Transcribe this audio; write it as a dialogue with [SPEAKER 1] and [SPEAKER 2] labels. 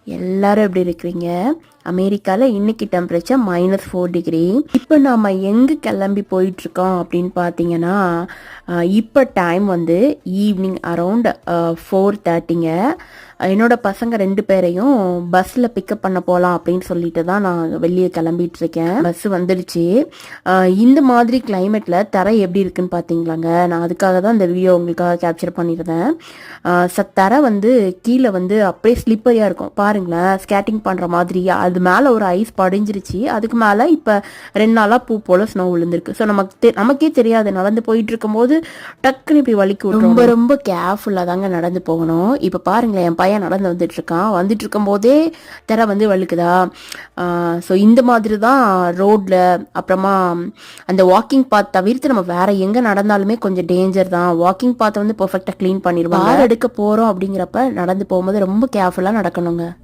[SPEAKER 1] எல்லாரும் எப்படி இருக்கிறீங்க? அமெரிக்காவில் இன்னைக்கு டெம்பரேச்சர் -4 டிகிரி. இப்போ நாம் எங்கே கிளம்பி போயிட்டுருக்கோம் அப்படின்னு பார்த்தீங்கன்னா, இப்போ டைம் வந்து ஈவினிங் அரவுண்ட் 4:30ங்க. என்னோட பசங்க 2 பேரையும் பஸ்ஸில் பிக்கப் பண்ண போகலாம் அப்படின்னு சொல்லிட்டு தான் நான் வெளியே கிளம்பிட்டு இருக்கேன். பஸ் வந்துடுச்சு. இந்த மாதிரி கிளைமேட்டில் தரை எப்படி இருக்குன்னு பார்த்தீங்களாங்க. நான் அதுக்காக தான் இந்த வீடியோ உங்களுக்காக கேப்சர் பண்ணியிருந்தேன். தரை வந்து கீழே வந்து அப்படியே ஸ்லிப்பரியாக இருக்கும் பாருங்களேன், ஸ்கேட்டிங் பண்ணுற மாதிரி. அது மேலே ஒரு ஐஸ் படிஞ்சிருச்சு. அதுக்கு மேலே இப்போ 2 நாளாக பூ போல் ஸ்னோ விழுந்திருக்கு. ஸோ நமக்கே தெரியாது, நடந்து போயிட்டு இருக்கும்போது டக்குன்னு இப்படி வலிக்கு விட்டு ரொம்ப ரொம்ப கேர்ஃபுல்லாக தாங்க நடந்து போகணும். இப்போ பாருங்களேன், என் பையன் நடந்து வந்துட்டு இருக்கான். வந்துட்டு இருக்கும் போதே தரை வந்து வழுக்குதா. ஸோ இந்த மாதிரி தான் ரோட்ல, அப்புறமா அந்த வாக்கிங் பாத் தவிர்த்து நம்ம வேற எங்க நடந்தாலுமே கொஞ்சம் டேஞ்சர் தான். வாக்கிங் பாத் வந்து பெர்ஃபெக்டா க்ளீன் பண்ணிடுவாங்க. கார் எடுக்க போறோம் அப்படிங்கிறப்ப நடந்து போகும்போது ரொம்ப கேர்ஃபுல்லா நடக்கணுங்க.